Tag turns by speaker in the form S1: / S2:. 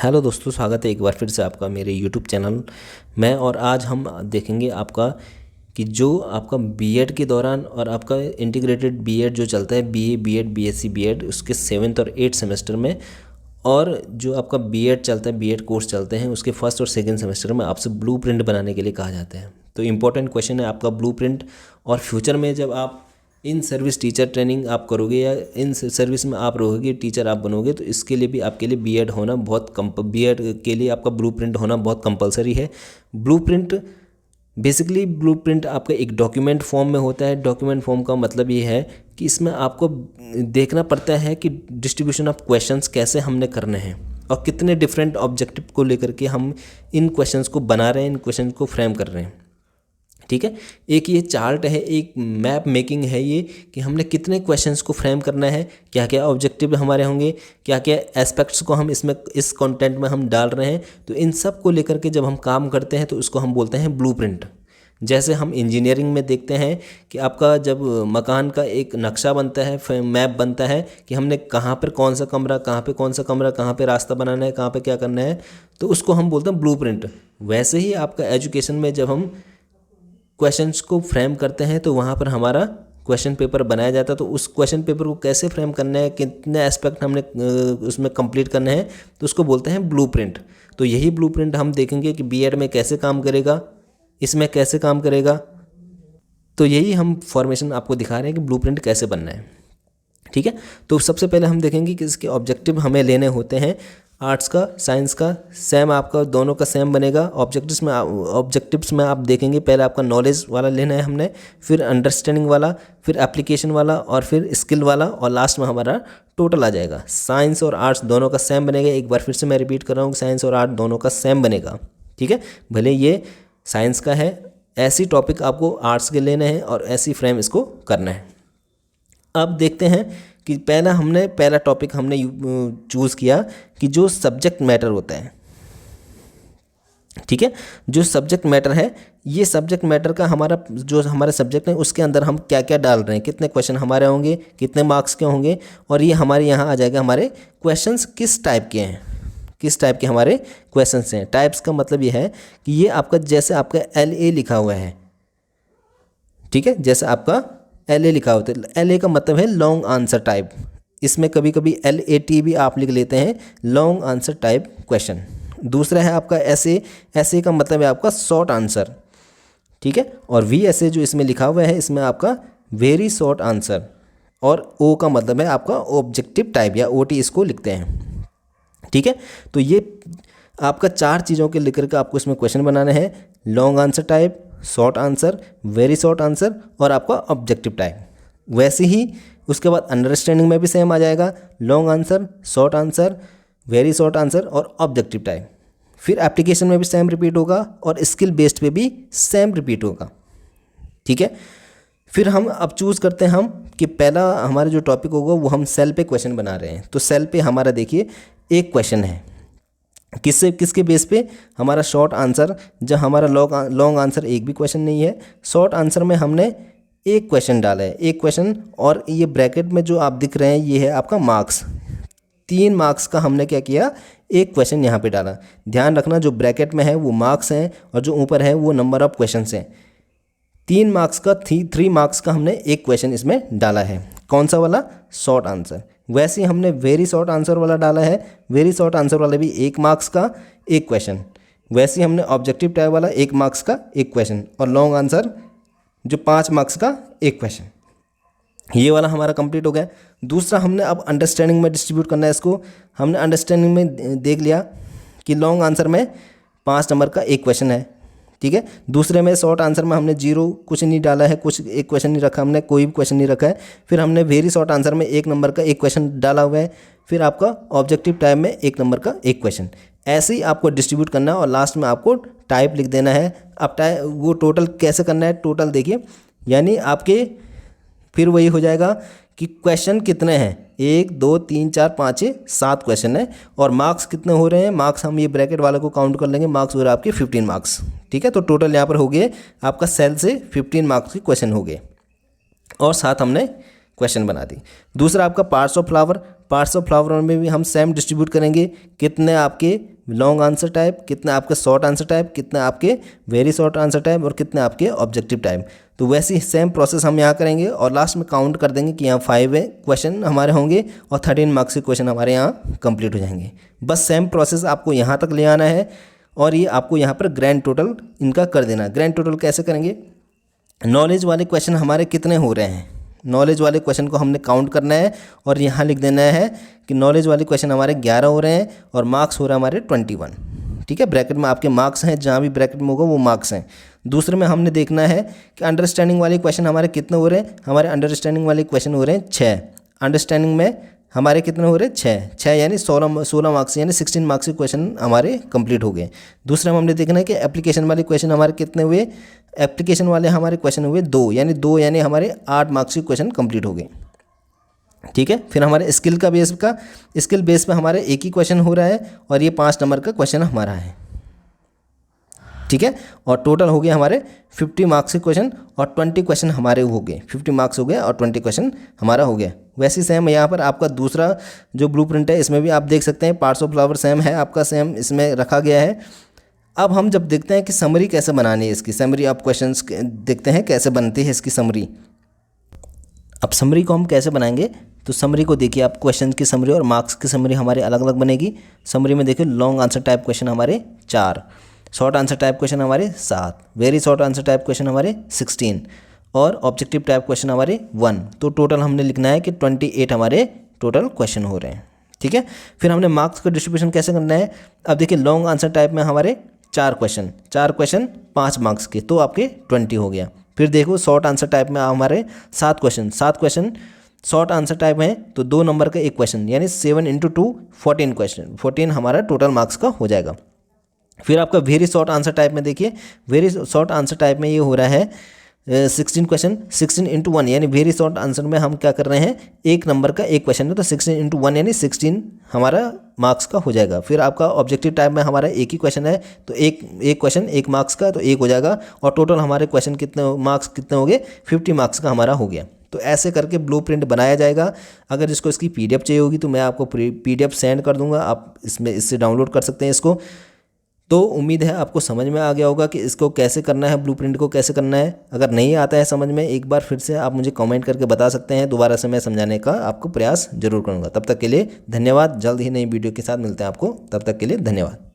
S1: Hello दोस्तों, स्वागत है एक बार फिर से आपका मेरे यूट्यूब चैनल में। और आज हम देखेंगे आपका कि जो आपका बीएड के दौरान और आपका इंटीग्रेटेड बीएड जो चलता है, बीए बीएड बीएससी बीएड, उसके 7th और 8th सेमेस्टर में, और जो आपका बीएड चलता है, बीएड कोर्स चलते हैं, उसके फर्स्ट और सेकंड सेमेस्टर में आपसे ब्लूप्रिंट बनाने के लिए कहा जाता है। तो इम्पोर्टेंट क्वेश्चन है आपका ब्लूप्रिंट। और फ्यूचर में जब आप इन सर्विस टीचर ट्रेनिंग आप करोगे या इन सर्विस में आप रहोगे, टीचर आप बनोगे, तो इसके लिए भी आपके लिए बीएड होना बहुत बीएड के लिए आपका ब्लूप्रिंट होना बहुत कंपलसरी है। ब्लूप्रिंट बेसिकली ब्लूप्रिंट आपका एक डॉक्यूमेंट फॉर्म में होता है। डॉक्यूमेंट फॉर्म का मतलब ये है कि इसमें आपको देखना पड़ता है कि डिस्ट्रीब्यूशन ऑफ क्वेश्चंस कैसे हमने करने हैं और कितने डिफरेंट ऑब्जेक्टिव को लेकर के हम इन क्वेश्चंस को बना रहे हैं, इन क्वेश्चंस को फ्रेम कर रहे हैं। ठीक है, एक ये चार्ट है, एक मैप मेकिंग है ये कि हमने कितने क्वेश्चंस को फ्रेम करना है, क्या क्या ऑब्जेक्टिव हमारे होंगे, क्या क्या एस्पेक्ट्स को हम इसमें इस कंटेंट में हम डाल रहे हैं। तो इन सब को लेकर के जब हम काम करते हैं तो उसको हम बोलते हैं ब्लूप्रिंट। जैसे हम इंजीनियरिंग में देखते हैं कि आपका जब मकान का एक नक्शा बनता है, मैप बनता है कि हमने कहाँ पर कौन सा कमरा, कहाँ पे कौन सा कमरा, कहाँ पे रास्ता बनाना है, कहाँ पे क्या करना है, तो उसको हम बोलते हैं ब्लूप्रिंट। वैसे ही आपका एजुकेशन में जब हम क्वेश्चंस को फ्रेम करते हैं तो वहाँ पर हमारा क्वेश्चन पेपर बनाया जाता है। तो उस क्वेश्चन पेपर को कैसे फ्रेम करना है, कितने एस्पेक्ट हमने उसमें कंप्लीट करने हैं, तो उसको बोलते हैं ब्लूप्रिंट। तो यही ब्लूप्रिंट हम देखेंगे कि बीएड में कैसे काम करेगा, इसमें कैसे काम करेगा। तो यही हम फॉर्मेशन आपको दिखा रहे हैं कि ब्लूप्रिंट कैसे बनना है। ठीक है, तो सबसे पहले हम देखेंगे कि इसके ऑब्जेक्टिव हमें लेने होते हैं। आर्ट्स का, साइंस का सेम, आपका दोनों का सेम बनेगा। ऑब्जेक्टिव्स में आप देखेंगे पहले आपका नॉलेज वाला लेना है हमने, फिर अंडरस्टैंडिंग वाला, फिर एप्लीकेशन वाला, और फिर स्किल वाला, और लास्ट में हमारा टोटल आ जाएगा। साइंस और आर्ट्स दोनों का सेम बनेगा। एक बार फिर से मैं रिपीट कर रहा हूँ, साइंस और आर्ट दोनों का सेम बनेगा। ठीक है, भले ये साइंस का है, ऐसी टॉपिक आपको आर्ट्स के लेने हैं और ऐसी फ्रेम इसको करना है। अब देखते हैं कि पहला टॉपिक हमने चूज़ किया कि जो सब्जेक्ट मैटर होता है। ठीक है, जो सब्जेक्ट मैटर है, ये सब्जेक्ट मैटर का जो हमारे सब्जेक्ट है उसके अंदर हम क्या क्या डाल रहे हैं, कितने क्वेश्चन हमारे होंगे, कितने मार्क्स के होंगे, और ये हमारे यहाँ आ जाएगा हमारे क्वेश्चंस किस टाइप के हैं, किस टाइप के हमारे क्वेश्चंस हैं। टाइप्स का मतलब ये है कि ये आपका जैसे आपका LA लिखा हुआ है, ठीक है, जैसे आपका LA लिखा होता है। LA का मतलब है लॉन्ग आंसर टाइप। इसमें कभी कभी LAT भी आप लिख लेते हैं, लॉन्ग आंसर टाइप क्वेश्चन। दूसरा है आपका SA का मतलब है आपका शॉर्ट आंसर। ठीक है, और VSA जो इसमें लिखा हुआ है, इसमें आपका वेरी शॉर्ट आंसर। और O का मतलब है आपका ऑब्जेक्टिव टाइप या OT इसको लिखते हैं। ठीक है, तो ये आपका 4 चीज़ों के लेकर के आपको इसमें क्वेश्चन बनाने हैं। Long answer type, short answer, very short answer, और आपका ऑब्जेक्टिव टाइप। वैसे ही उसके बाद अंडरस्टैंडिंग में भी सेम आ जाएगा, long answer, short answer, very short answer और ऑब्जेक्टिव टाइप। फिर एप्लीकेशन में भी सेम रिपीट होगा और स्किल बेस्ड पे भी सेम रिपीट होगा। ठीक है, फिर हम अब चूज़ करते हैं हम कि पहला हमारा जो टॉपिक होगा वो हम सेल पे क्वेश्चन बना रहे हैं। तो सेल पे हमारा देखिए एक क्वेश्चन है, किसके बेस पे, हमारा शॉर्ट आंसर। जब हमारा लॉन्ग आंसर एक भी क्वेश्चन नहीं है, शॉर्ट आंसर में हमने एक क्वेश्चन डाला है, एक क्वेश्चन, और ये ब्रैकेट में जो आप दिख रहे हैं ये है आपका मार्क्स। 3 मार्क्स का हमने क्या किया, एक क्वेश्चन यहाँ पे डाला। ध्यान रखना जो ब्रैकेट में है वो मार्क्स हैं और जो ऊपर है वो नंबर ऑफ क्वेश्चन हैं। 3 मार्क्स का 3 मार्क्स का हमने एक क्वेश्चन इसमें डाला है। कौन सा वाला, शॉर्ट आंसर। वैसे ही हमने वेरी शॉर्ट आंसर वाला डाला है, वेरी शॉर्ट आंसर वाला भी 1 मार्क्स का एक क्वेश्चन। वैसे ही हमने ऑब्जेक्टिव टाइप वाला 1 मार्क्स का एक क्वेश्चन, और लॉन्ग आंसर जो 5 मार्क्स का एक क्वेश्चन। ये वाला हमारा कंप्लीट हो गया। दूसरा हमने अब अंडरस्टैंडिंग में डिस्ट्रीब्यूट करना है इसको। हमने अंडरस्टैंडिंग में देख लिया कि लॉन्ग आंसर में 5 नंबर का एक क्वेश्चन है। ठीक है, दूसरे में शॉर्ट आंसर में हमने 0 कुछ नहीं डाला है, कुछ एक क्वेश्चन नहीं रखा, हमने कोई भी क्वेश्चन नहीं रखा है। फिर हमने वेरी शॉर्ट आंसर में 1 नंबर का एक क्वेश्चन डाला हुआ है। फिर आपका ऑब्जेक्टिव टाइप में 1 नंबर का एक क्वेश्चन। ऐसे ही आपको डिस्ट्रीब्यूट करना है और लास्ट में आपको टाइप लिख देना है। अब वो टोटल कैसे करना है, टोटल देखिए, यानी आपके फिर वही हो जाएगा कि क्वेश्चन कितने हैं, 1 2 3 4 5 6 7 क्वेश्चन है, और मार्क्स कितने हो रहे हैं। मार्क्स हम ये ब्रैकेट वाले को काउंट कर लेंगे, मार्क्स हो रहे हैं आपके 15 मार्क्स। ठीक है, तो टोटल यहाँ पर हो गए आपका सेल से 15 मार्क्स के क्वेश्चन हो गए, और साथ हमने क्वेश्चन बना दी। दूसरा आपका parts of flower, parts of flower में भी हम सेम डिस्ट्रीब्यूट करेंगे, कितने आपके लॉन्ग आंसर टाइप, कितने आपके शॉर्ट आंसर टाइप, कितने आपके वेरी शॉर्ट आंसर टाइप और कितने आपके ऑब्जेक्टिव टाइप। तो वैसे ही सेम प्रोसेस हम यहाँ करेंगे और लास्ट में काउंट कर देंगे कि यहाँ 5 क्वेश्चन हमारे होंगे और 13 मार्क्स के क्वेश्चन हमारे यहाँ कंप्लीट हो जाएंगे। बस सेम प्रोसेस आपको यहाँ तक ले आना है और ये आपको यहाँ पर ग्रैंड टोटल इनका कर देना। ग्रैंड टोटल कैसे करेंगे, नॉलेज वाले क्वेश्चन हमारे कितने हो रहे हैं, नॉलेज वाले क्वेश्चन को हमने काउंट करना है और यहाँ लिख देना है कि नॉलेज वाले क्वेश्चन हमारे 11 हो रहे हैं और मार्क्स हो रहा है हमारे 21। ठीक है, ब्रैकेट में आपके मार्क्स हैं, जहाँ भी ब्रैकेट में होगा वो मार्क्स हैं। दूसरे में हमने देखना है कि अंडरस्टैंडिंग वाले क्वेश्चन हमारे कितने हो रहे हैं, हमारे अंडरस्टैंडिंग वाले क्वेश्चन हो रहे हैं 6। अंडरस्टैंडिंग में हमारे कितने हो रहे हैं 6 यानी 16 मार्क्स यानी 16 मार्क्स के क्वेश्चन हमारे कंप्लीट हो गए। दूसरा में हमने देखना है कि एप्लीकेशन वाले क्वेश्चन हमारे कितने हुए, एप्लीकेशन वाले हमारे क्वेश्चन हुए 2 यानी हमारे 8 मार्क्स के क्वेश्चन कंप्लीट हो गए। ठीक है, फिर हमारे स्किल बेस पे हमारे एक ही क्वेश्चन हो रहा है और ये 5 नंबर का क्वेश्चन हमारा है। ठीक है, और टोटल हो गया हमारे 50 मार्क्स के क्वेश्चन और 20 क्वेश्चन हमारे हो गए, 50 मार्क्स हो गए और 20 क्वेश्चन हमारा हो गया। वैसे ही सेम यहाँ पर आपका दूसरा जो ब्लूप्रिंट है इसमें भी आप देख सकते हैं पार्ट्स ऑफ फ्लावर सेम है आपका, सेम इसमें रखा गया है। अब हम जब देखते हैं कि समरी कैसे बनानी है, इसकी समरी आप क्वेश्चंस देखते हैं कैसे बनती है इसकी समरी। अब समरी को हम कैसे बनाएंगे, तो समरी को देखिए आप, क्वेश्चन की समरी और मार्क्स की समरी हमारे अलग अलग बनेगी। समरी में देखिए लॉन्ग आंसर टाइप क्वेश्चन हमारे 4, शॉर्ट आंसर टाइप क्वेश्चन हमारे 7, very short answer type question हमारे 16 और ऑब्जेक्टिव टाइप क्वेश्चन हमारे 1। तो टोटल हमने लिखना है कि 28 हमारे टोटल क्वेश्चन हो रहे हैं। ठीक है, फिर हमने मार्क्स का डिस्ट्रीब्यूशन कैसे करना है। अब देखिए लॉन्ग आंसर टाइप में हमारे 4 क्वेश्चन 5 मार्क्स के, तो आपके 20 हो गया। फिर देखो शॉर्ट आंसर टाइप में हमारे 7 क्वेश्चन शॉर्ट आंसर टाइप है, तो 2 नंबर का एक क्वेश्चन यानी 7 × 2 14 क्वेश्चन, 14 हमारा टोटल मार्क्स का हो जाएगा। फिर आपका वेरी शॉर्ट आंसर टाइप में देखिए, वेरी शॉर्ट आंसर टाइप में ये हो रहा है 16 क्वेश्चन, 16 × 1 यानी वेरी शॉर्ट आंसर में हम क्या कर रहे हैं, एक नंबर का एक क्वेश्चन है, तो 16 × 1 यानी 16 हमारा मार्क्स का हो जाएगा। फिर आपका ऑब्जेक्टिव टाइप में हमारा एक ही क्वेश्चन है, तो एक क्वेश्चन 1 मार्क्स का, तो 1 हो जाएगा और टोटल हमारे क्वेश्चन मार्क्स कितने हो गए, 50 मार्क्स का हमारा हो गया। तो ऐसे करके ब्लूप्रिंट बनाया जाएगा। अगर जिसको इसकी PDF चाहिए होगी तो मैं आपको PDF सेंड कर दूंगा, आप इससे डाउनलोड कर सकते हैं इसको। तो उम्मीद है आपको समझ में आ गया होगा कि इसको कैसे करना है, ब्लूप्रिंट को कैसे करना है। अगर नहीं आता है समझ में, एक बार फिर से आप मुझे कमेंट करके बता सकते हैं, दोबारा से मैं समझाने का आपको प्रयास जरूर करूँगा। तब तक के लिए धन्यवाद, जल्द ही नई वीडियो के साथ मिलते हैं आपको, तब तक के लिए धन्यवाद।